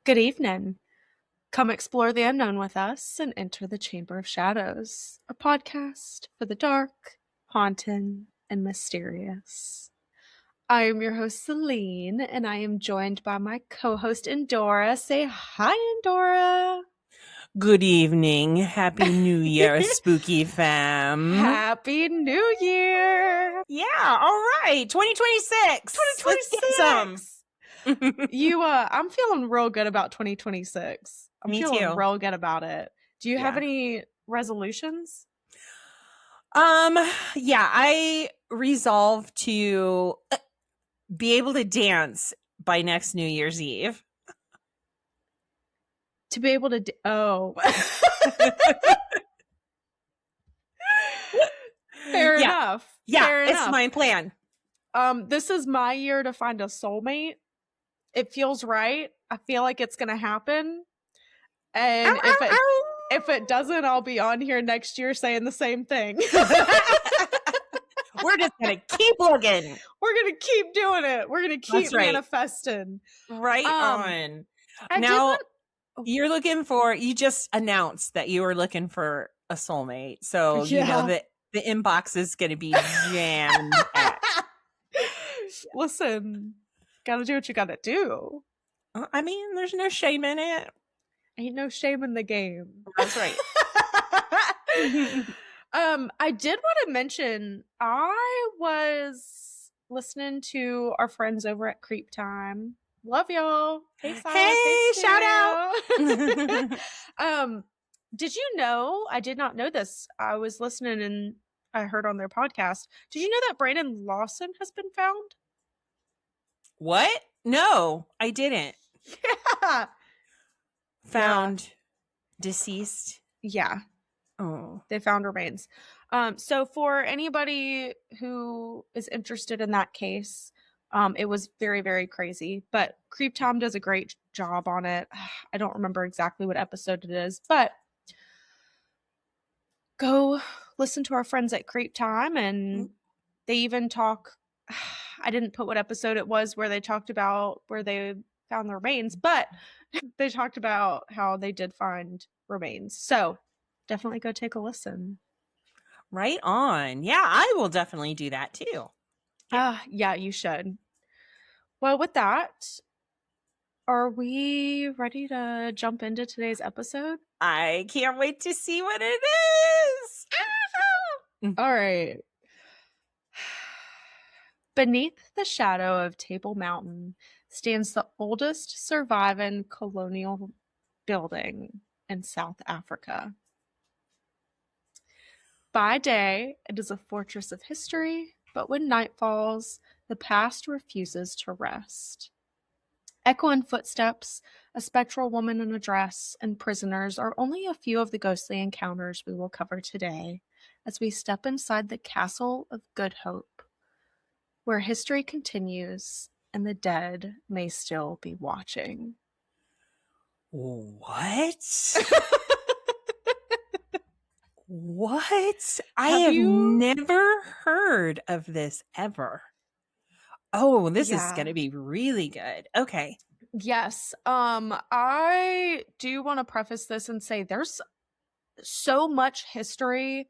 Good evening. Come explore the unknown with us and enter the Chamber of Shadows, a podcast for the dark, haunted, and mysterious. I am your host, Celine, and I am joined by my co-host, Endora. Say hi, Endora. Good evening. Happy New Year, spooky fam. Happy New Year. Yeah, all right. 2026. 2026. Let's get some. I'm feeling real good about 2026. I'm Me feeling too. real good about it. Do you have Yeah. any resolutions? Yeah, I resolved to be able to dance by next New Year's Eve. To be able to Fair enough. Yeah, Fair it's enough. my plan. This is my year to find a soulmate. It feels right. I feel like it's gonna happen. And if it doesn't, I'll be on here next year saying the same thing. We're just gonna keep looking. We're gonna keep doing it. We're gonna keep manifesting. Right on. Now you just announced that you were looking for a soulmate. So you know that the inbox is gonna be jammed. Listen, gotta do what you gotta do. I mean, there's no shame in it. Ain't no shame in the game. That's right. I did want to mention I was listening to our friends over at Creep Time. Love y'all. Hey, Silas. Hey, shout out. Did you know? I did not know this. I was listening and I heard on their podcast. Did you know that Brandon Lawson has been found? What? No, I didn't. Yeah. Found deceased. Yeah. Oh. They found remains. So for anybody who is interested in that case, it was very, very crazy. But Creep Tom does a great job on it. I don't remember exactly what episode it is, but go listen to our friends at Creep Time, and they even talk. I didn't put what episode it was where they talked about where they found the remains, but they talked about how they did find remains. So definitely go take a listen. Right on. Yeah, I will definitely do that too. Yeah, you should. Well, with that, are we ready to jump into today's episode? I can't wait to see what it is. All right. Beneath the shadow of Table Mountain stands the oldest surviving colonial building in South Africa. By day, it is a fortress of history, but when night falls, the past refuses to rest. Echoing footsteps, a spectral woman in a dress, and prisoners are only a few of the ghostly encounters we will cover today as we step inside the Castle of Good Hope, where history continues and the dead may still be watching. What? What? I have never heard of this ever. Oh, this is going to be really good. Okay. Yes. I do want to preface this and say there's so much history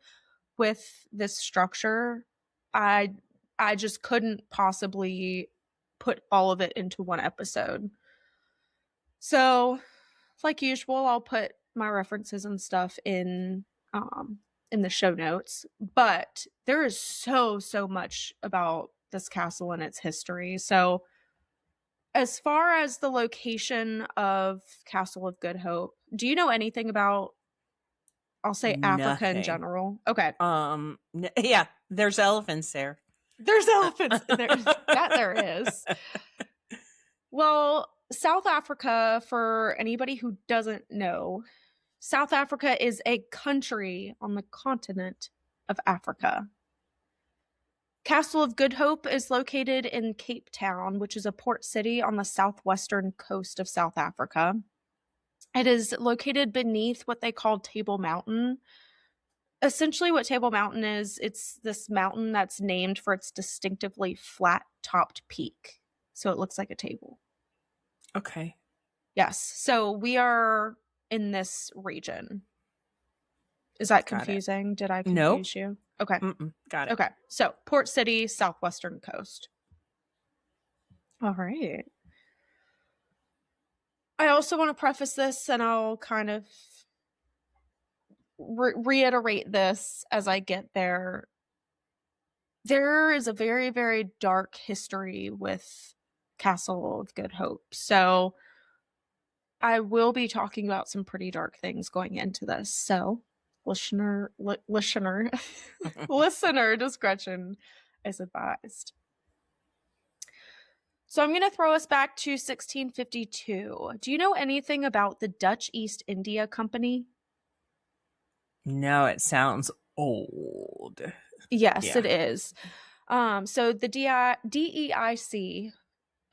with this structure. I just couldn't possibly put all of it into one episode. So, like usual, I'll put my references and stuff in the show notes, but there is so much about this castle and its history. So as far as the location of Castle of Good Hope, do you know anything about, I'll say, Africa in general? Okay. Yeah, there's elephants there. There's elephants there. That there is. Well, South Africa, for anybody who doesn't know, South Africa is a country on the continent of Africa. Castle of Good Hope is located in Cape Town, which is a port city on the southwestern coast of South Africa. It is located beneath what they call Table Mountain. Essentially what Table Mountain is, it's this mountain that's named for its distinctively flat-topped peak. So it looks like a table. Okay. Yes. So we are in this region. Is that Got it. confusing? Did I Nope. confuse you? Okay. Got it. Okay. So Port City, southwestern coast. All right. I also want to preface this, and I'll kind of reiterate this as I get there. There is a very, very dark history with Castle of Good Hope. So I will be talking about some pretty dark things going into this. So listener listener discretion is advised. So I'm going to throw us back to 1652. Do you know anything about the Dutch East India Company? No, it sounds old. Yes, Yeah. it is. So the DEIC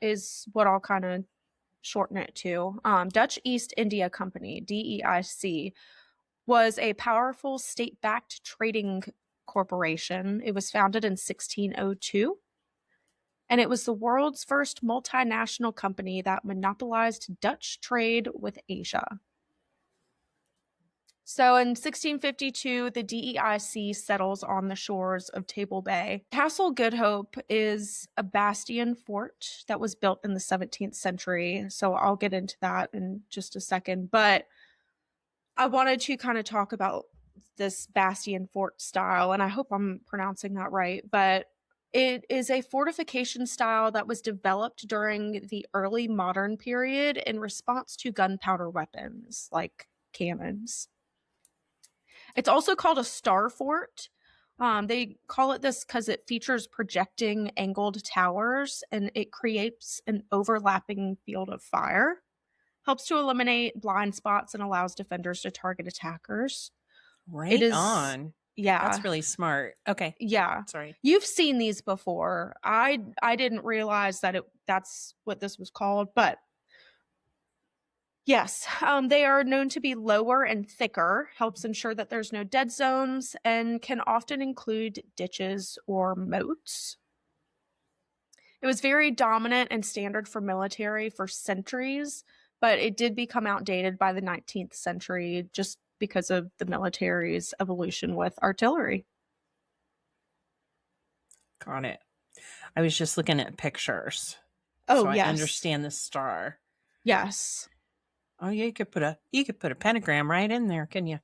is what I'll kind of shorten it to. Dutch East India Company, DEIC, was a powerful state-backed trading corporation. It was founded in 1602, and it was the world's first multinational company that monopolized Dutch trade with Asia. So in 1652, the DEIC settles on the shores of Table Bay. Castle Good Hope is a bastion fort that was built in the 17th century. So I'll get into that in just a second. But I wanted to kind of talk about this bastion fort style, and I hope I'm pronouncing that right. But it is a fortification style that was developed during the early modern period in response to gunpowder weapons like cannons. It's also called a star fort. They call it this because it features projecting angled towers and it creates an overlapping field of fire. Helps to eliminate blind spots and allows defenders to target attackers. It Right is, on. yeah, That's really smart. Okay. yeah. Sorry. You've seen these before. I didn't realize that that's what this was called, but yes, they are known to be lower and thicker, helps ensure that there's no dead zones, and can often include ditches or moats. It was very dominant and standard for military for centuries, but it did become outdated by the 19th century just because of the military's evolution with artillery. Got it. I was just looking at pictures, Oh, so I yes. understand the star. Yes. Oh yeah, you could put a pentagram right in there, can you?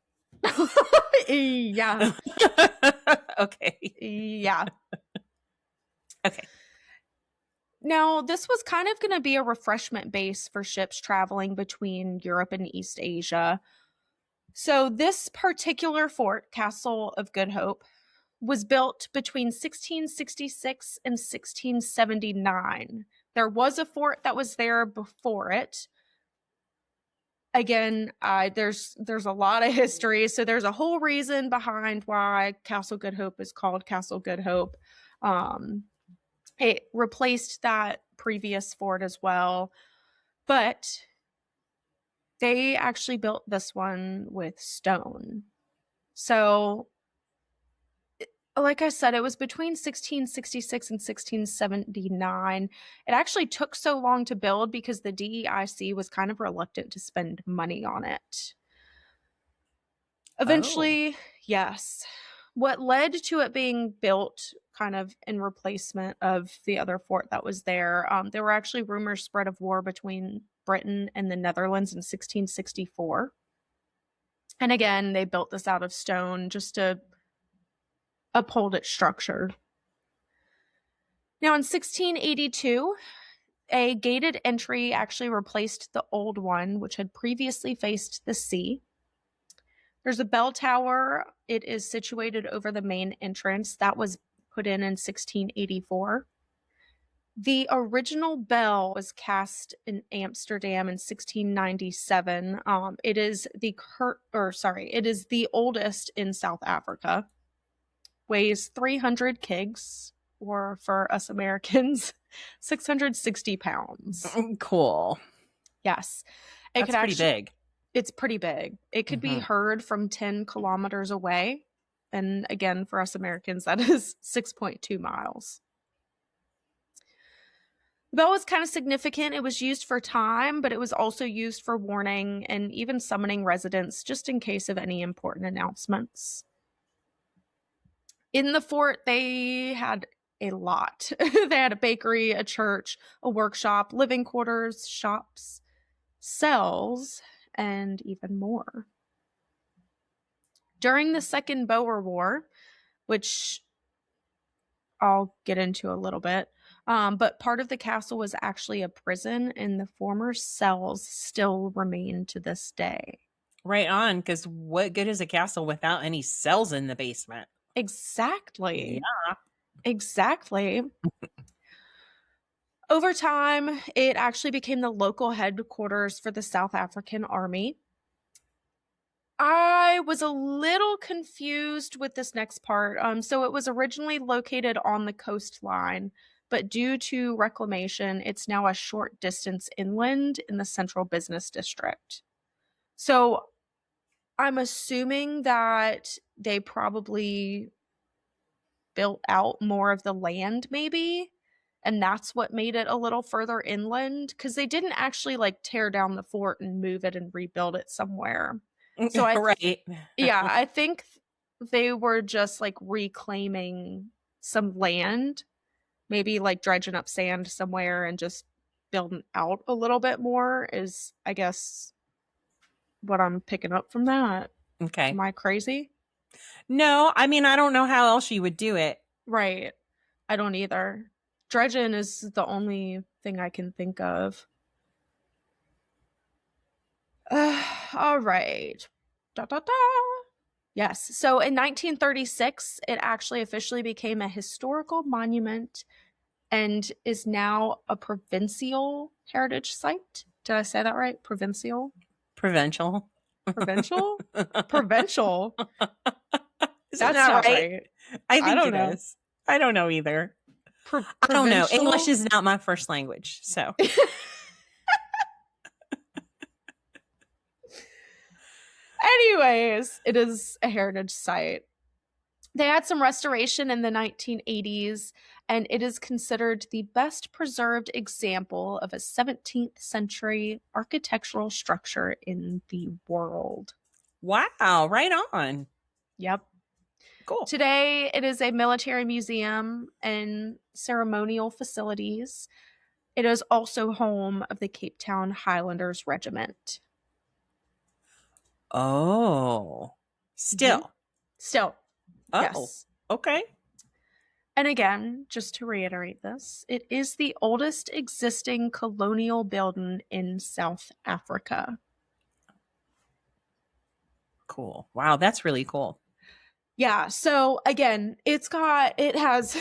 Yeah. Okay. Yeah. Okay. Now, this was kind of going to be a refreshment base for ships traveling between Europe and East Asia. So, this particular fort, Castle of Good Hope, was built between 1666 and 1679. There was a fort that was there before it. Again, there's a lot of history, so there's a whole reason behind why Castle Good Hope is called Castle Good Hope. Um, it replaced that previous fort as well, but they actually built this one with stone. So, like I said, it was between 1666 and 1679. It actually took so long to build because the DEIC was kind of reluctant to spend money on it. Oh. Eventually, yes. What led to it being built kind of in replacement of the other fort that was there were actually rumors spread of war between Britain and the Netherlands in 1664. And again, they built this out of stone just to uphold its structure. Now, in 1682, a gated entry actually replaced the old one, which had previously faced the sea. There's a bell tower. It is situated over the main entrance. That was put in 1684. The original bell was cast in Amsterdam in 1697. It is the oldest in South Africa. Weighs 300 kigs, or for us Americans, 660 pounds. Cool. Yes. It could That's pretty actually big. It's pretty big. It could be heard from 10 kilometers away. And again, for us Americans, that is 6.2 miles. The bell was kind of significant. It was used for time, but it was also used for warning and even summoning residents just in case of any important announcements. In the fort, they had a lot. They had a bakery, a church, a workshop, living quarters, shops, cells, and even more. During the Second Boer War, which I'll get into a little bit, but part of the castle was actually a prison, and the former cells still remain to this day. Right on, because what good is a castle without any cells in the basement? Exactly. Yeah. Exactly. Over time, it actually became the local headquarters for the South African Army. I was a little confused with this next part. So it was originally located on the coastline, but due to reclamation, it's now a short distance inland in the central business district. So I'm assuming that they probably built out more of the land, maybe. And that's what made it a little further inland because they didn't actually like tear down the fort and move it and rebuild it somewhere. So Right. yeah, I think they were just like reclaiming some land, maybe like dredging up sand somewhere and just building out a little bit more is, I guess, what I'm picking up from that. Okay. Am I crazy? No, I mean, I don't know how else you would do it. Right. I don't either. Dredging is the only thing I can think of. All right. Da, da, da. Yes. So in 1936, it actually officially became a historical monument and is now a provincial heritage site. Did I say that right? Provincial? Provincial. Provincial? Provincial. Isn't That's that not right? right. I I think don't it know. is. I don't know either. I don't know. English Provincial? is not my first language. So, Anyways, it is a heritage site. They had some restoration in the 1980s, and it is considered the best preserved example of a 17th century architectural structure in the world. wow. Right on. Yep. Cool. Today, it is a military museum and ceremonial facilities. It is also home of the Cape Town Highlanders Regiment. Oh, Mhm. still. Still, Oh, yes. okay. And again, just to reiterate this, it is the oldest existing colonial building in South Africa. Cool. Wow. That's really cool. Yeah, so again, it has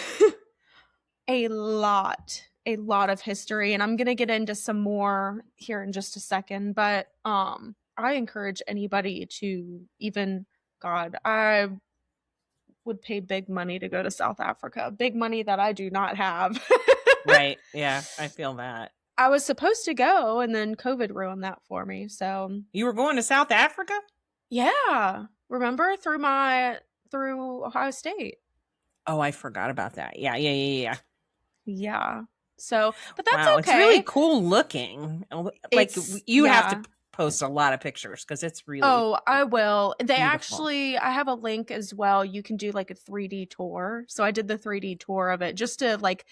a lot of history, and I'm going to get into some more here in just a second, but I encourage anybody to even, God, I would pay big money to go to South Africa. Big money that I do not have. Right. Yeah. I feel that. I was supposed to go, and then COVID ruined that for me. So, You were going to South Africa? yeah. Remember through Ohio State. Oh, I forgot about that. Yeah. Yeah. Yeah. Yeah. Yeah. So, but that's Wow. It's really okay. cool looking. Like It's you have to yeah. post a lot of pictures because it's really Oh, I will. beautiful. I have a link as well. You can do like a 3D tour. So I did the 3D tour of it just to like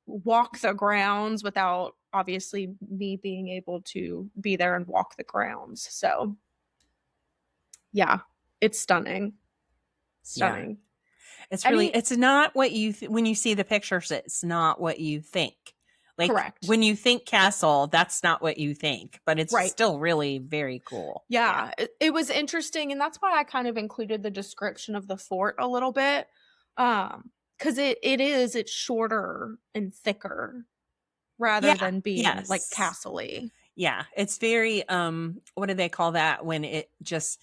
walk the grounds without obviously me being able to be there and walk the grounds. So, yeah, it's stunning. Yeah. Stunning. It's really, Any it's not what you, when you see the pictures, it's not what you think. Like correct. when you think castle, that's not what you think, but it's Right. still really very cool. Yeah. Yeah, it was interesting, and that's why I kind of included the description of the fort a little bit, because it's shorter and thicker rather Yeah. than being like Yes. castle-y. Yeah. It's very, what do they call that when it just,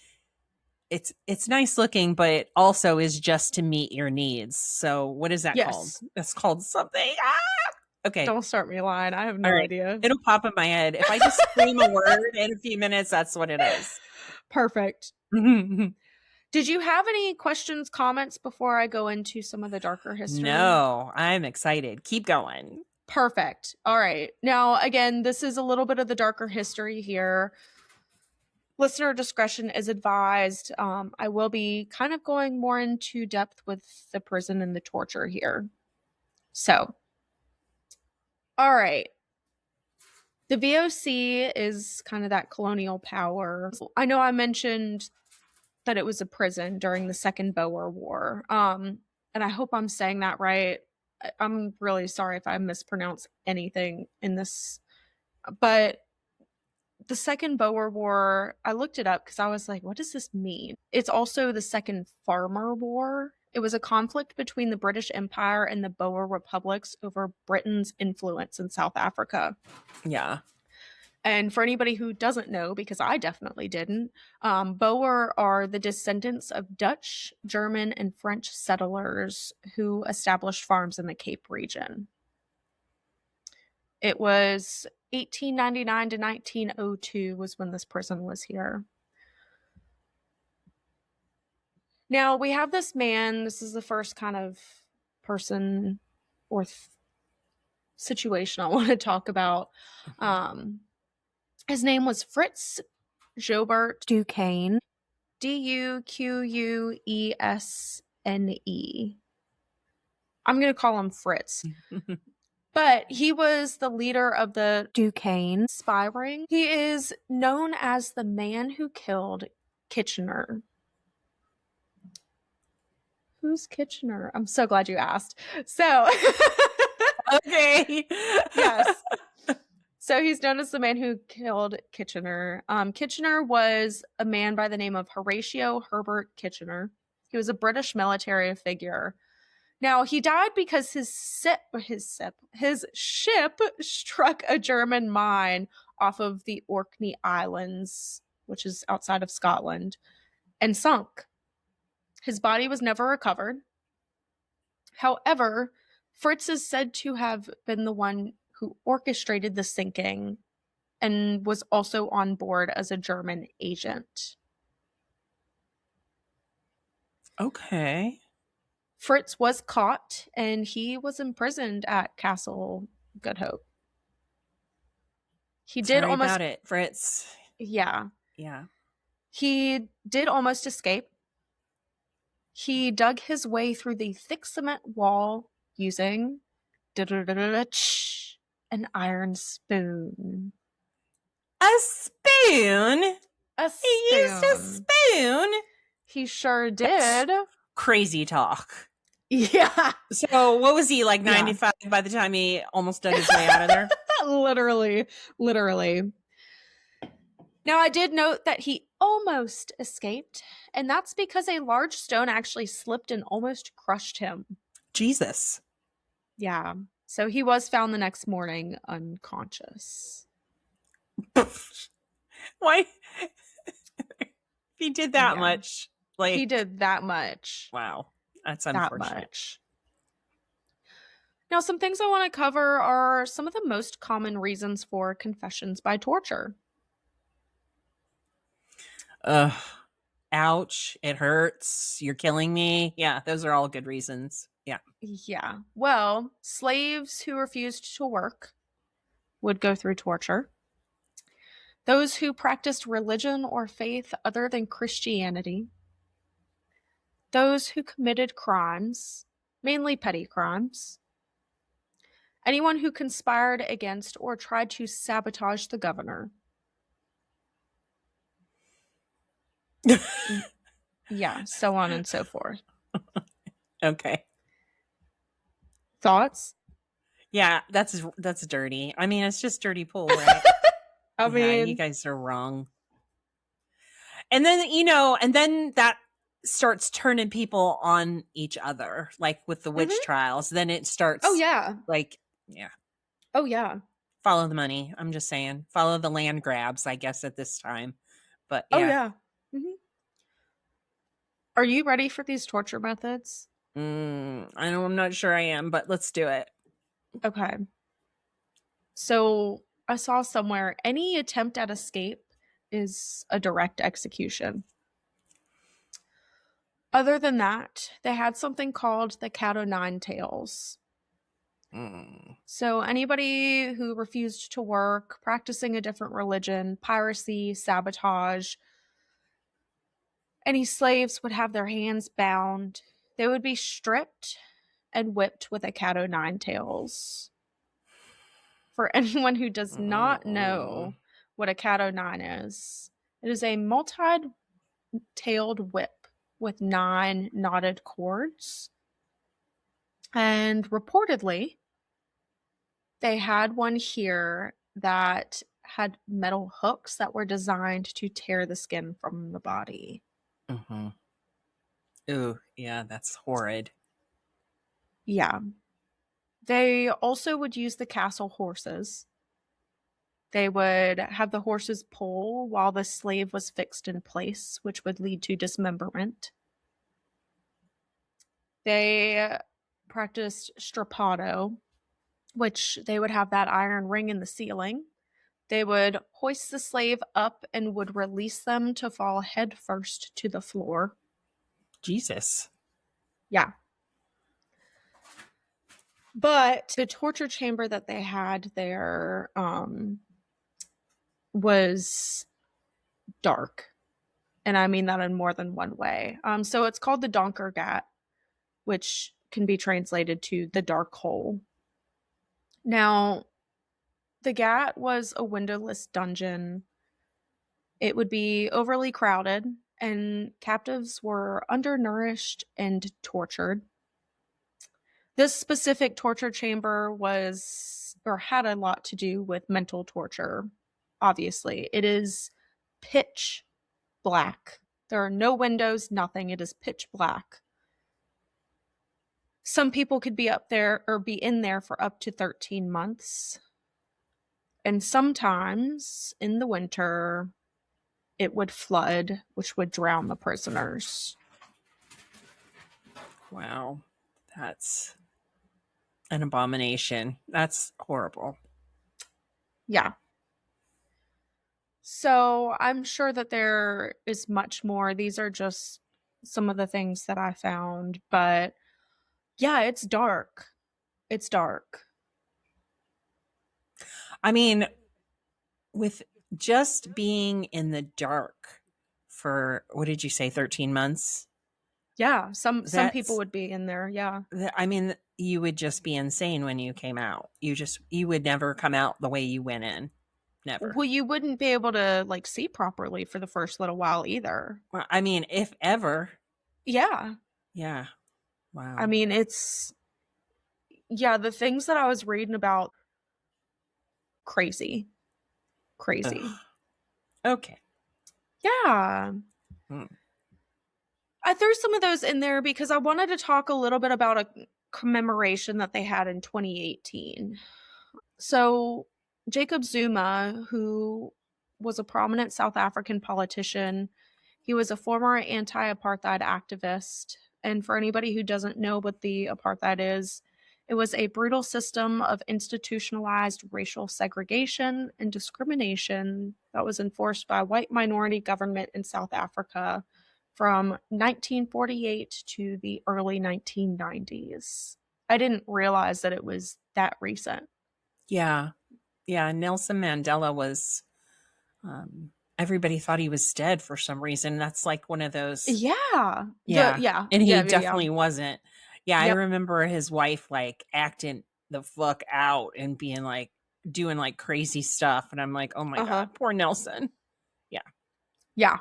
it's nice looking, but it also is just to meet your needs. So what is that called? Yes. It's called something. Ah! Okay. Don't start me lying. I have All no right. idea. It'll pop in my head. If I just scream a word in a few minutes, that's what it is. Perfect. Did you have any questions, comments before I go into some of the darker history? No, I'm excited. Keep going. Perfect. All right. Now, again, this is a little bit of the darker history here. Listener discretion is advised. I will be kind of going more into depth with the prison and the torture here. So, all right. The VOC is kind of that colonial power. I know I mentioned that it was a prison during the Second Boer War. And I hope I'm saying that right. I'm really sorry if I mispronounce anything in this, but the Second Boer War, I looked it up because I was like, what does this mean? It's also the Second Farmer War. It was a conflict between the British Empire and the Boer republics over Britain's influence in South Africa. Yeah. And for anybody who doesn't know, because I definitely didn't, Boer are the descendants of Dutch, German, and French settlers who established farms in the Cape region. It was 1899 to 1902 was when this prison was here. Now we have this man. This is the first kind of person or situation I want to talk about. His name was Fritz Joubert Duquesne. Duquesne. I'm going to call him Fritz. But he was the leader of the Duquesne spy ring. He is known as the man who killed Kitchener. Who's Kitchener? I'm so glad you asked. So, okay. Yes. So he's known as the man who killed Kitchener. Kitchener was a man by the name of Horatio Herbert Kitchener. He was a British military figure. Now, he died because his ship struck a German mine off of the Orkney Islands, which is outside of Scotland, and sunk. His body was never recovered. However, Fritz is said to have been the one who orchestrated the sinking and was also on board as a German agent. Okay. Fritz was caught and he was imprisoned at Castle Good Hope. He did Sorry almost about it, Fritz. Yeah. Yeah. He did almost escape. He dug his way through the thick cement wall using an iron spoon. A spoon? A He used a spoon. spoon? He sure did. That's crazy talk. Yeah. So what was he, like 95 by the time he almost dug his way out of there? Literally. Now, I did note that he almost escaped, and that's because a large stone actually slipped and almost crushed him. Jesus. Yeah. So he was found the next morning unconscious. Why? He did that much. Like, he did that much. Wow. That's unfortunate. That much. Now, some things I want to cover are some of the most common reasons for confessions by torture. Ouch. It hurts. You're killing me. Yeah, those are all good reasons. Yeah. Yeah. Well, slaves who refused to work would go through torture. Those who practiced religion or faith other than Christianity. Those who committed crimes, mainly petty crimes. Anyone who conspired against or tried to sabotage the governor. Yeah, so on and so forth. Okay. Thoughts? Yeah, that's dirty. I mean, it's just dirty pool, right? I mean, you guys are wrong. And then, and then that starts turning people on each other, like with the witch trials. Then it starts. Oh, yeah. Like, yeah. Oh, yeah. Follow the money. I'm just saying. Follow the land grabs, I guess, at this time. But yeah. Oh, yeah. Mm-hmm. Are you ready for these torture methods? I know I'm not sure I am, but let's do it. Okay. So I saw somewhere any attempt at escape is a direct execution. Other than that, they had something called the cat o' nine tails. Mm. So, anybody who refused to work, practicing a different religion, piracy, sabotage, any slaves would have their hands bound. They would be stripped and whipped with a cat o' nine tails. For anyone who does not Mm. know what a cat o' nine is, it is a multi tailed whip with 9 knotted cords. And reportedly, they had one here that had metal hooks that were designed to tear the skin from the body. Mm-hmm. Ooh, yeah, that's horrid. Yeah. They also would use the castle horses. They would have the horses pull while the slave was fixed in place, which would lead to dismemberment. They practiced strappado, which they would have that iron ring in the ceiling. They would hoist the slave up and would release them to fall headfirst to the floor. Jesus. Yeah. But the torture chamber that they had there was dark. And I mean that in more than one way. So it's called the Donkergat, which can be translated to the dark hole. Now, the Gat was a windowless dungeon. It would be overly crowded, and captives were undernourished and tortured. This specific torture chamber was or had a lot to do with mental torture. Obviously, it is pitch black. There are no windows, nothing. It is pitch black. Some people could be up there or be in there for up to 13 months. And sometimes in the winter, it would flood, which would drown the prisoners. Wow. That's an abomination. That's horrible. Yeah. So I'm sure that there is much more. These are just some of the things that I found. But yeah, it's dark. It's dark. I mean, with just being in the dark for what did you say, 13 months? Yeah, some people That's would be in there. Yeah. I mean, you would just be insane when you came out. You would never come out the way you went in. Never. Well, you wouldn't be able to like see properly for the first little while either. Well, I mean, if ever. Yeah. Yeah. I Wow. mean, it's yeah, the things that I was reading about crazy. Crazy. Ugh. Okay. Yeah. Hmm. I threw some of those in there because I wanted to talk a little bit about a commemoration that they had in 2018. So, Jacob Zuma, who was a prominent South African politician, he was a former anti apartheid activist. And for anybody who doesn't know what the apartheid is, it was a brutal system of institutionalized racial segregation and discrimination that was enforced by white minority government in South Africa from 1948 to the early 1990s. I didn't realize that it was that recent. Yeah. Yeah. Nelson Mandela was, everybody thought he was dead for some reason. That's like one of those, Yeah. The yeah. yeah. And he Yeah, yeah, yeah. definitely wasn't. Yeah. I Yep. remember his wife like acting the fuck out and being like, doing like crazy stuff. And I'm like, oh my Uh-huh. God, poor Nelson. Yeah. Yeah.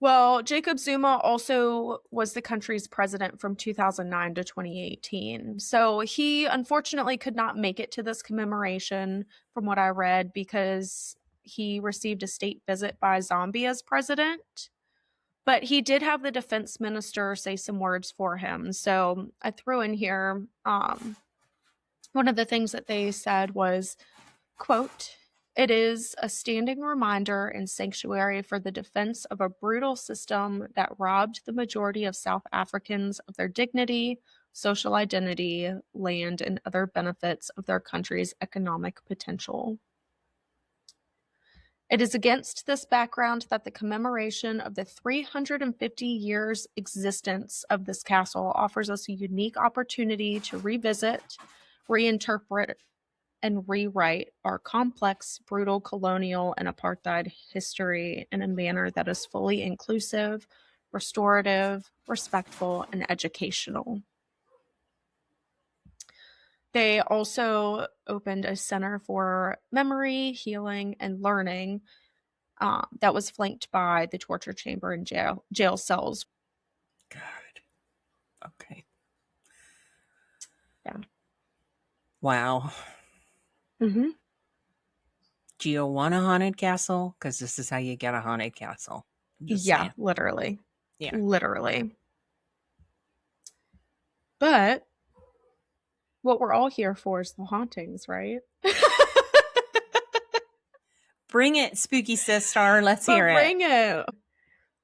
Well, Jacob Zuma also was the country's president from 2009 to 2018. So he unfortunately could not make it to this commemoration, from what I read, because he received a state visit by Zambia's president. But he did have the defense minister say some words for him. So I threw in here one of the things that they said was, quote, "It is a standing reminder and sanctuary for the defense of a brutal system that robbed the majority of South Africans of their dignity, social identity, land, and other benefits of their country's economic potential. It is against this background that the commemoration of the 350 years existence of this castle offers us a unique opportunity to revisit, reinterpret and rewrite our complex, brutal colonial and apartheid history in a manner that is fully inclusive, restorative, respectful, and educational. They also opened a center for memory, healing, and learning that was flanked by the torture chamber and jail cells. God. Okay. Yeah. Wow. Mm-hmm. Do you want a haunted castle? Because this is how you get a haunted castle. I'm just Yeah, saying. literally. Yeah. Literally. But what we're all here for is the hauntings, right? Bring it, spooky sister. Let's hear But it. bring it.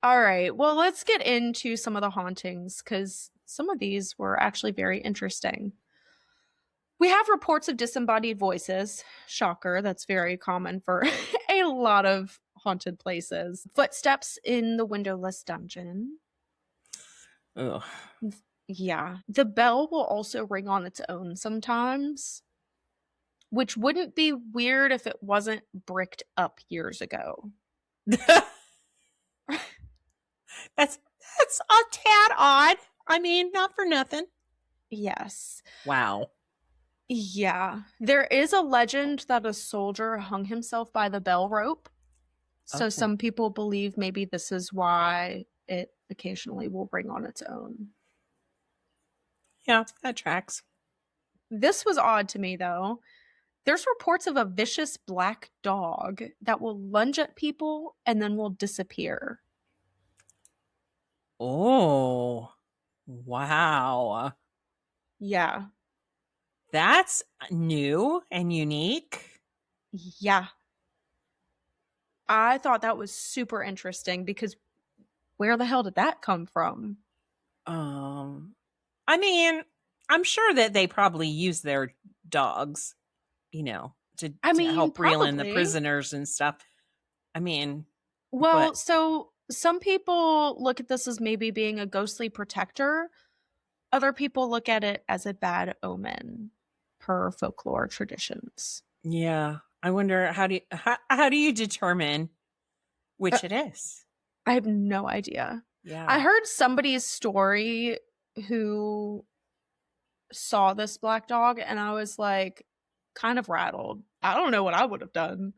All right. Well, let's get into some of the hauntings because some of these were actually very interesting. We have reports of disembodied voices. Shocker. That's very common for a lot of haunted places. Footsteps in the windowless dungeon. Ugh. Yeah. The bell will also ring on its own sometimes, which wouldn't be weird if it wasn't bricked up years ago. That's a tad odd. I mean, not for nothing. Yes. Wow. Yeah. There is a legend that a soldier hung himself by the bell rope. So Oh. some people believe maybe this is why it occasionally will ring on its own. Yeah, that tracks. This was odd to me though. There's reports of a vicious black dog that will lunge at people and then will disappear. Oh. Wow. Yeah. That's new and unique. Yeah. I thought that was super interesting because where the hell did that come from? I mean, I'm sure that they probably use their dogs, to I mean, help reel in the probably. prisoners and stuff. I mean, Well, but so some people look at this as maybe being a ghostly protector. Other people look at it as a bad omen per folklore traditions. yeah, I wonder how do you determine Uh, which it is? I have no idea. I Yeah. heard somebody's story who saw this black dog, and I was like, kind of rattled. I don't know what I would have done.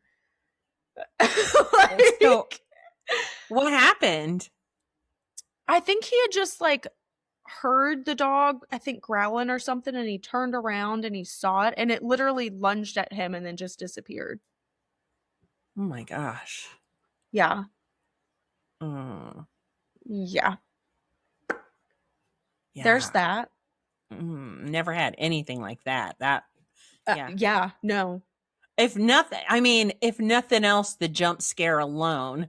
So Like, what happened? I think he had just like heard the dog, I think growling or something, and he turned around and he saw it, and it literally lunged at him and then just disappeared. Oh my gosh. Yeah. Mm, Yeah. There's yeah. that. Never had anything like that. Yeah. Yeah, no. If nothing else, the jump scare alone,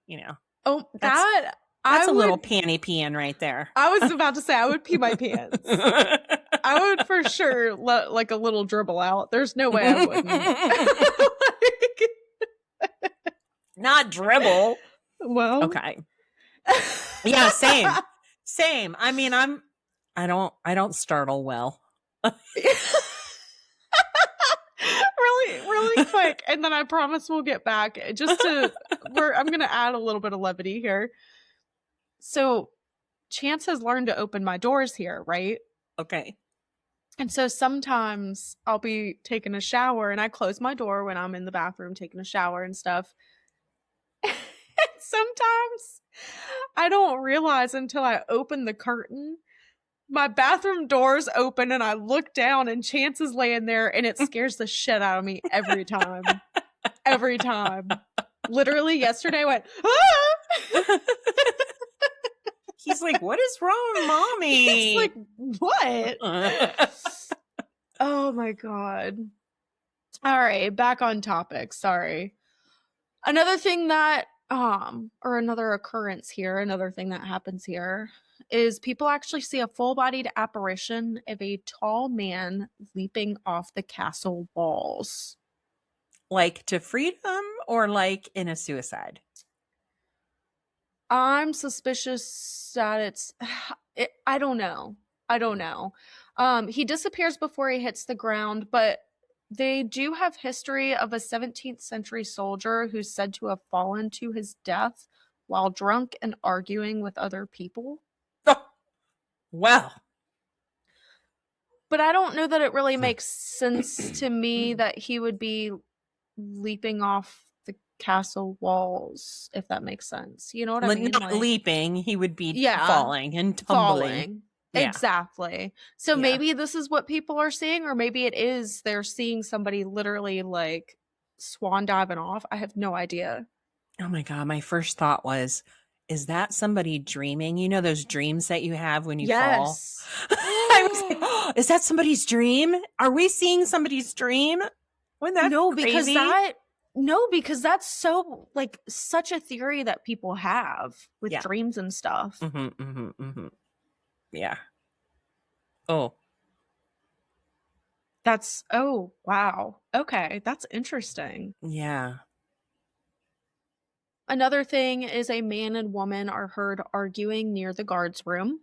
you know, Oh, that's that that's I a little would panty peeing right there. I was about to say I would pee my pants. I would for sure let like a little dribble out. There's no way I wouldn't. Not dribble. Well, Okay. Yeah, same. Same. I mean, I don't startle well. really quick, and then I promise we'll get back. I'm gonna add a little bit of levity here. So Chance has learned to open my doors here, right? Okay. And so sometimes I'll be taking a shower and I close my door when I'm in the bathroom taking a shower and stuff. And sometimes I don't realize until I open the curtain. My bathroom door's open and I look down and Chance is laying there and it scares the shit out of me every time. Every time. Literally yesterday I went, ah! He's like, "What is wrong, mommy?" It's like, what? Oh my god. All right, back on topic. Sorry. Another thing that or another occurrence here, another thing that happens here is people actually see a full-bodied apparition of a tall man leaping off the castle walls. Like to freedom or like in a suicide? I'm suspicious that I don't know. I don't know. He disappears before he hits the ground, but they do have history of a 17th century soldier who's said to have fallen to his death while drunk and arguing with other people. Oh, well. But I don't know that it really makes sense to me that he would be leaping off the castle walls, if that makes sense. You know what I mean? Not Like, leaping, he would be yeah, falling and tumbling. falling. Yeah. Exactly. So Yeah. maybe this is what people are seeing, or maybe it is they're seeing somebody literally like swan diving off. I have no idea. Oh my god, my first thought was, is that somebody dreaming? You know those dreams that you have when you fall? Yes. I was like, oh, is that somebody's dream? Are we seeing somebody's dream? Wouldn't that be No, because crazy? that no, because that's so like such a theory that people have with Yeah. dreams and stuff. Yeah. Oh. That's oh, wow. Okay, that's interesting. Yeah. Another thing is a man and woman are heard arguing near the guards room.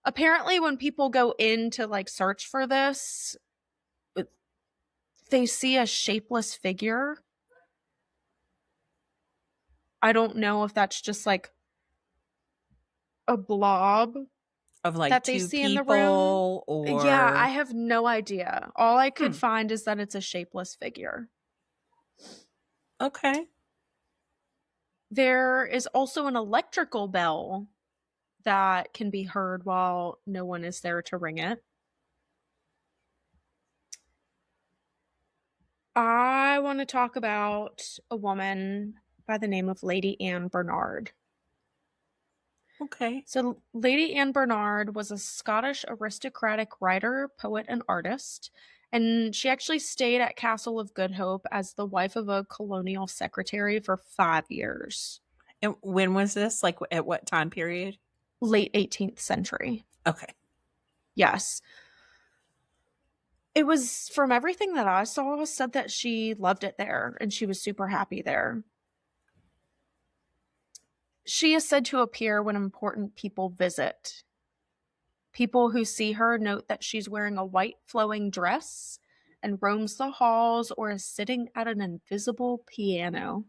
Apparently when people go in to like search for this, they see a shapeless figure. I don't know if that's just like a blob Of like that they two see in the room. people Yeah, I or have no idea. All I could hmm. find is that it's a shapeless figure. Okay. There is also an electrical bell that can be heard while no one is there to ring it. I want to talk about a woman by the name of Lady Anne Bernard. Okay. So, Lady Anne Bernard was a Scottish aristocratic writer, poet, and artist, and she actually stayed at Castle of Good Hope as the wife of a colonial secretary for 5 years. And when was this? Like at what time period? Late 18th century. Okay. Yes. It was, from everything that I saw, said that she loved it there and she was super happy there. She is said to appear when important people visit. People who see her note that she's wearing a white flowing dress and roams the halls or is sitting at an invisible piano.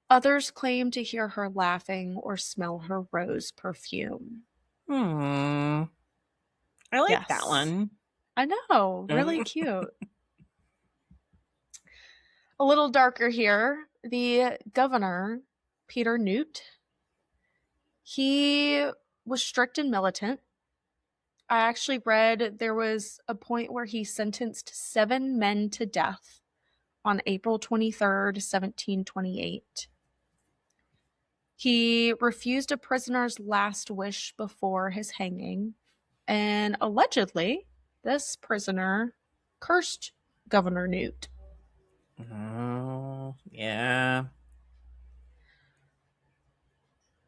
Others claim to hear her laughing or smell her rose perfume. Hmm. I like that Yes. one. I know, really cute. A little darker here, the governor, Peter Newt, he was strict and militant. I actually read there was a point where he sentenced 7 men to death on April 23rd, 1728. He refused a prisoner's last wish before his hanging, and allegedly, this prisoner cursed Governor Newt. Oh, yeah.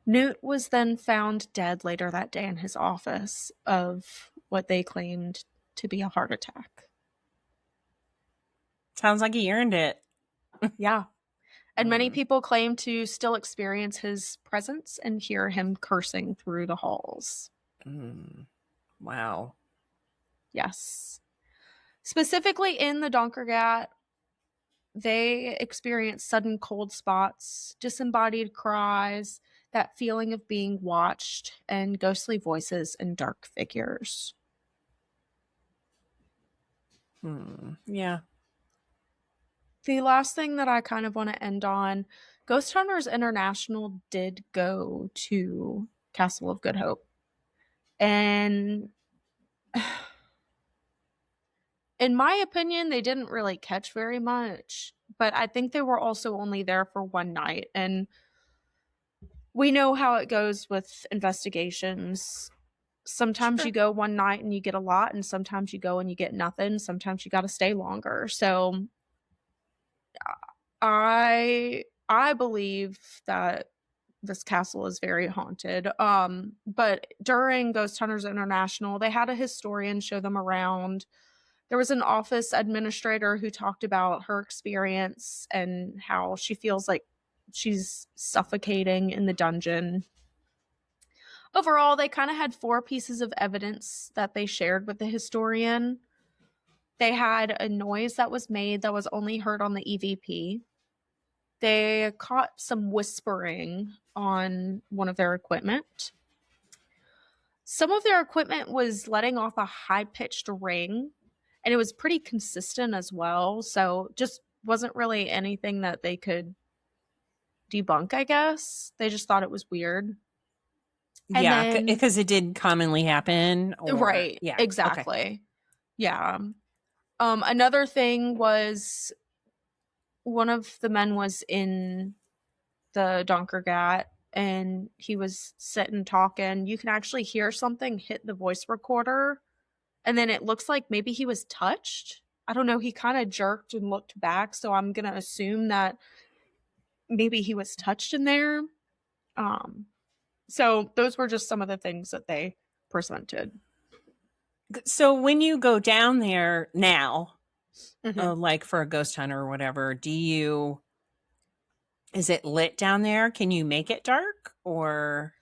Newt was then found dead later that day in his office of what they claimed to be a heart attack. Sounds like he earned it. Yeah. And many people claim to still experience his presence and hear him cursing through the halls. Wow. Yes. Specifically in the Donkergat, they experience sudden cold spots, disembodied cries, that feeling of being watched, and ghostly voices and dark figures. Yeah. The last thing that I kind of want to end on, Ghost Hunters International did go to Castle of Good Hope. And in my opinion, they didn't really catch very much, but I think they were also only there for one night. And we know how it goes with investigations. Sometimes Sure. you go one night and you get a lot, and sometimes you go and you get nothing. Sometimes you got to stay longer. So I believe that this castle is very haunted. But during Ghost Hunters International, they had a historian show them around. There was an office administrator who talked about her experience and how she feels like she's suffocating in the dungeon. overall, they kind of had 4 pieces of evidence that they shared with the historian. They had a noise that was made that was only heard on the EVP. They caught some whispering on one of their equipment. Some of their equipment was letting off a high-pitched ring, and it was pretty consistent as well, so just wasn't really anything that they could debunk, I guess. They just thought it was weird. And Yeah, then because it did commonly happen, or right, yeah, okay. exactly. Yeah. Another thing was one of the men was in the Donkergat and he was sitting talking. You can actually hear something hit the voice recorder, and then it looks like maybe he was touched. I don't know. He kind of jerked and looked back, so I'm gonna assume that maybe he was touched in there. Um, so those were just some of the things that they presented. So when you go down there now, Mm-hmm. like for a ghost hunt or whatever, is it lit down there? Can you make it dark or?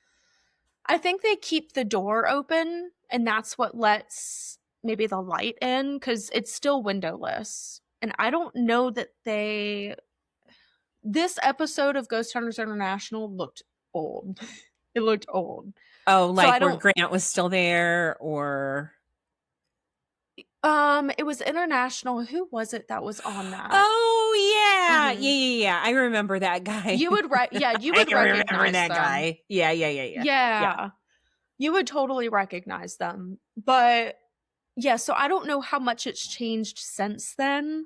I think they keep the door open, and that's what lets maybe the light in because it's still windowless. And I don't know that they. This episode of Ghost Hunters International looked old. It looked old. Oh, So like I where don't. Grant was still there or? It was international. Who was it that was on that? Oh yeah. Mm-hmm. Yeah. I remember that guy. Yeah, you I would remember recognize that them. guy. Yeah. Yeah. Yeah, you would totally recognize them. But yeah, so I don't know how much it's changed since then.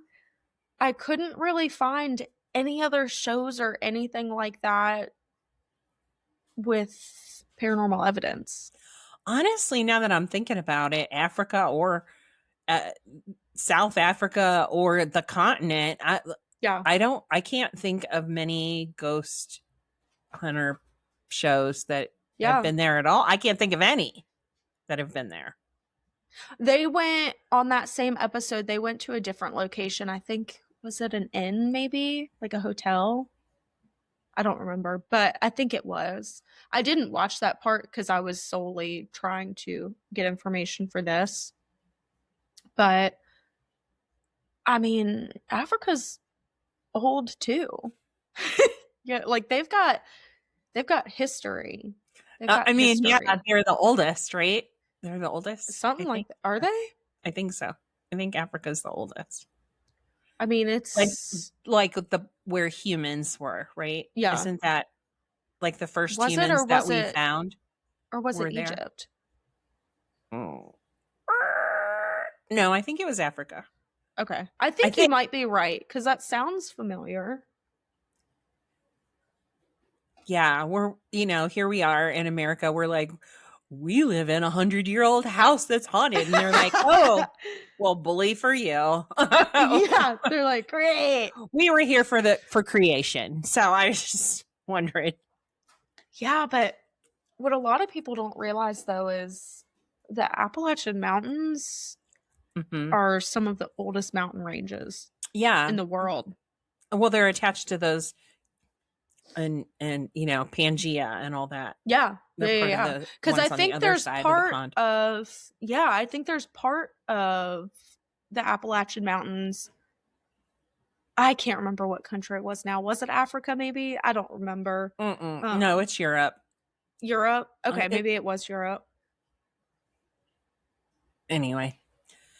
I couldn't really find any other shows or anything like that with paranormal evidence. Honestly, now that I'm thinking about it, Africa or uh, South Africa or the continent, Yeah. I can't think of many ghost hunter shows that have Yeah. been there at all. I can't think of any that have been there. They went on that same episode, they went to a different location. I think, was it an inn maybe? Like a hotel? I don't remember, but I think it was. I didn't watch that part because I was solely trying to get information for this. But I mean, Africa's old too. Yeah, like they've got history. They've got I mean, yeah, history. they're the oldest, right? They're the oldest, I Something think. like that. Are they? I think so. I think Africa's the oldest. I mean, Like it's like the where humans were, right? yeah. Isn't that like the first Was it or humans that was we it found or was it were there? Egypt? Oh. No, I think it was Africa. Okay. I I think you think might be right cuz that sounds familiar. yeah, here we are in America. We're like, we live in 100-year-old house that's haunted. And they're like, oh, well, bully for you. Yeah, they're like, "Great." We were here for creation. So I was just wondering. Yeah, but what a lot of people don't realize though is the Appalachian Mountains Hmm. are some of the oldest mountain ranges in Yeah. the world. Well, they're attached to those and Pangea and all that. Yeah. They're Yeah, yeah, part of yeah. the Cuz I ones on the think other there's side of the part pond. of yeah, I think there's part of the Appalachian Mountains. I can't remember what country it was now. Was it Africa maybe? I don't remember. No, it's Europe. Europe? Okay, It, maybe it was Europe. anyway.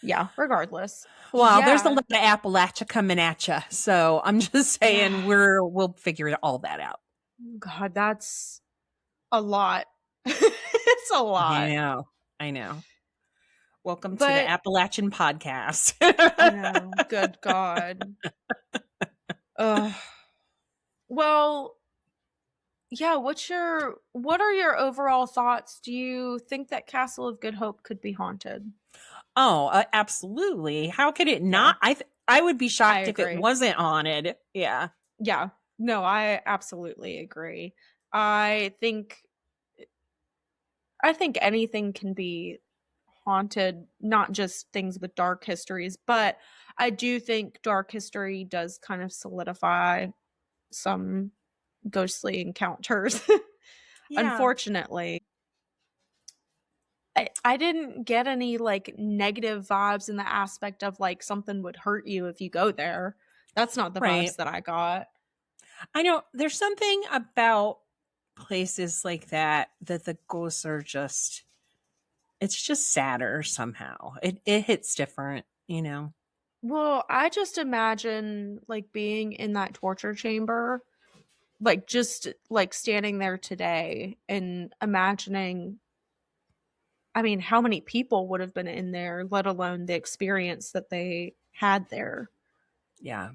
Yeah, regardless. Well, there's a Yeah. lot of Appalachia coming at you, so I'm just saying Yeah. we'll figure all that out. God, that's a lot. It's a lot. I know. Welcome to the But Appalachian podcast. I know. Good God. Ugh. Well, yeah, what are your overall thoughts? Do you think that Castle of Good Hope could be haunted? Oh, absolutely. How could it Yeah, not? I would be I shocked if it agree. wasn't haunted. Yeah. Yeah. No, I absolutely agree. I think I think anything can be haunted, not just things with dark histories, but I do think dark history does kind of solidify some ghostly encounters. Yeah. Unfortunately. I didn't get any, like, negative vibes in the aspect of, like, something would hurt you if you go there. That's not the Right. vibes that I got. I know there's something about places like that that the ghosts are just it's just sadder somehow. It hits different, you know? Well, I just imagine, like, being in that torture chamber, like, just, like, standing there today and imagining, I mean, how many people would have been in there, let alone the experience that they had there. Yeah.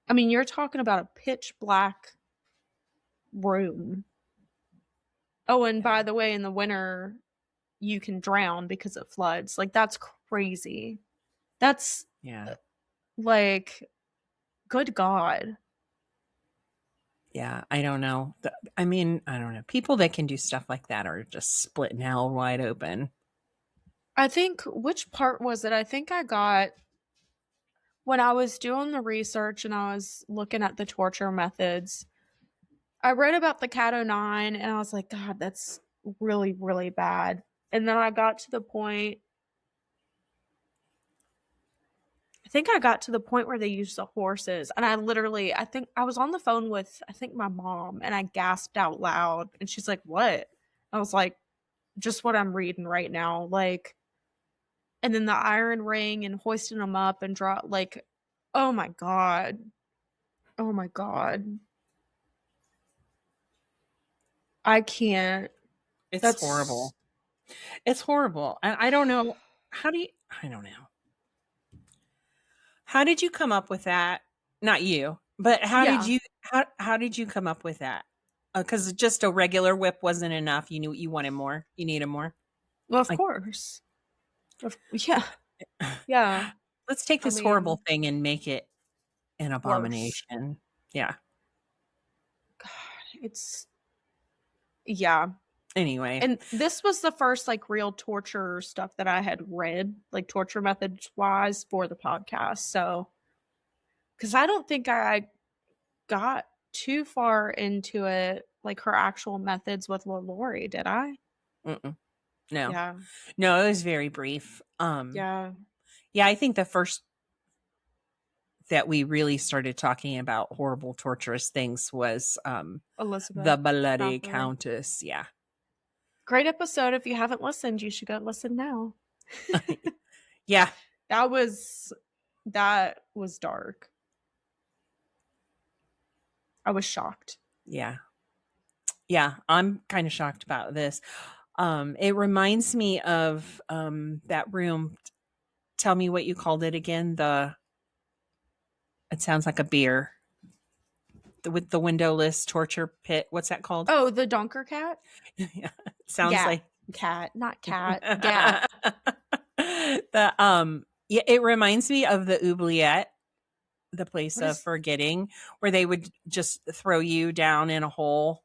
I mean, you're talking about a pitch black room. Oh, and Yeah. by the way, in the winter, you can drown because it floods. Like, that's crazy. That's, Yeah. like, good God. Yeah, I don't know. I mean, I don't know. People that can do stuff like that are just splitting hell wide open. I think which part was it? I think I got when I was doing the research and I was looking at the torture methods, I read about the Cat O' Nine and I was like, God, that's really, really bad. And then I got to the point, I think I got to the point where they used the horses. And I think I was on the phone with, I think my mom, and I gasped out loud. And she's like, What? I was like, Just what I'm reading right now. Like, and then the iron ring and hoisting them up and drop, like, oh my God. Oh my God. I can't. It's That's horrible. It's horrible. I don't know. How do you, I don't know. How did you come up with that? Not you, but yeah, how did you come up with that? Because just a regular whip wasn't enough. You knew you wanted more. You needed more. well, of Like, course. Yeah, yeah. let's take I this horrible mean, thing and make it an worse. abomination. Yeah. God, it's yeah. Anyway, And this was the first like real torture stuff that I had read, like torture methods wise for the podcast. So, because I don't think I got too far into it, like her actual methods with Lori, did I? mm-mm, no, Yeah, no, it was very brief. yeah. Yeah, I think the first that we really started talking about horrible, torturous things was the Elizabeth bloody proper. countess. Yeah. Great episode. If you haven't listened, you should go listen now. Yeah. That was that was dark. I was shocked. Yeah. Yeah. I'm kind of shocked about this. It reminds me of that room. Tell me what you called it again. It sounds like a beer. With the windowless torture pit. What's that called? Oh, the Donker Cat? Yeah. Sounds Gat. like Cat, not cat. Gat. yeah, it reminds me of the oubliette, the place What of is forgetting, where they would just throw you down in a hole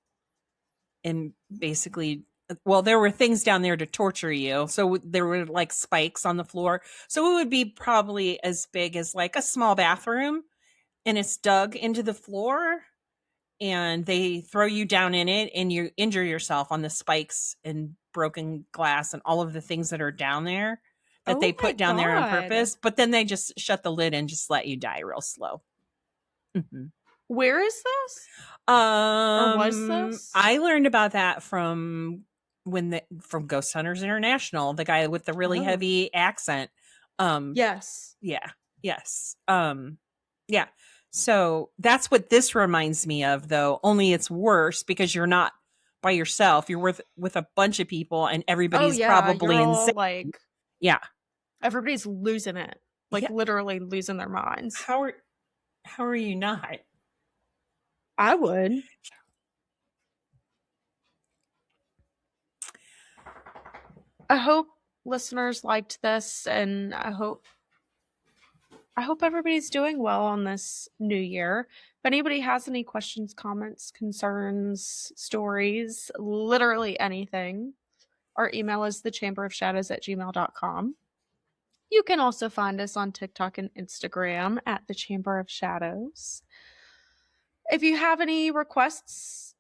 and basically well, there were things down there to torture you. So there were like spikes on the floor. So it would be probably as big as like a small bathroom and it's dug into the floor and they throw you down in it and you injure yourself on the spikes and broken glass and all of the things that are down there that they Oh my put down there on god. purpose, but then they just shut the lid and just let you die real slow. Mhm. Where is this? Or was this? I learned about that from from Ghost Hunters International, the guy with the really Oh. heavy accent. Um, Yes. yeah, yes, yeah. So that's what this reminds me of, though. Only it's worse because you're not by yourself. You're with a bunch of people, and Oh everybody's yeah, you're probably insane. all like Yeah, everybody's losing it. Like yeah. literally losing their minds. How are how are you not? I would. I hope listeners liked this and I hope everybody's doing well on this new year. If anybody has any questions, comments, concerns, stories, literally anything, our email is thechamberofshadows@gmail.com. You can also find us on TikTok and Instagram at the Chamber of Shadows. If you have any requests,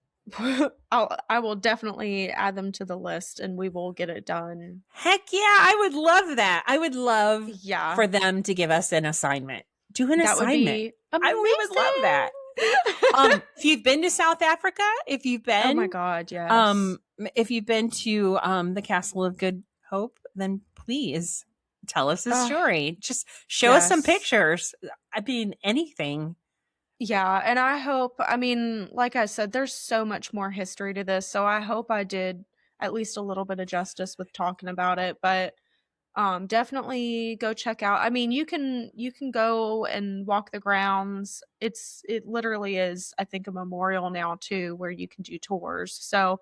I will definitely add them to the list and we will get it done. Heck yeah, I would love that. I would love Yeah, for them to give us an assignment. Do an that would assignment. be We would love that. amazing. If you've been to South Africa, Oh my God, yes. um, if you've been to the Castle of Good Hope, then please tell us the Uh, story. Just show us some yes. pictures. I mean, anything. Yeah, and I hope, I mean, like I said, there's so much more history to this, so I hope I did at least a little bit of justice with talking about it, but definitely go check out. I mean, you can go and walk the grounds. It literally is, I think, a memorial now too where you can do tours. So,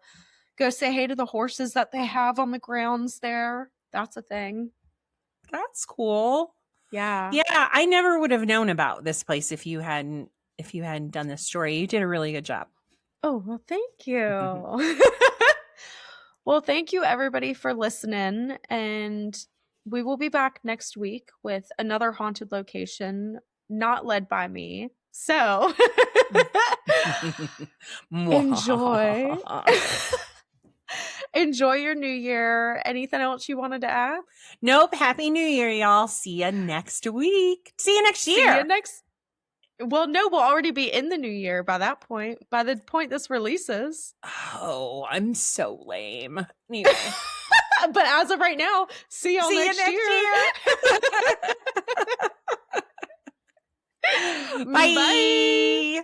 go say hey to the horses that they have on the grounds there. That's a thing. That's cool. Yeah. Yeah, I never would have known about this place if you hadn't done this story. You did a really good job. Oh, well, thank you. Well, thank you everybody for listening, and we will be back next week with another haunted location not led by me. So, enjoy. Enjoy your new year. Anything else you wanted to add? Nope. Happy New Year, y'all. See you next week. See you next See you year. next. Well, no, we'll already be in the new year by that point. By the point this releases. Oh, I'm so lame. Anyway. But as of right now, see y'all See next you next year. year. Bye. Bye.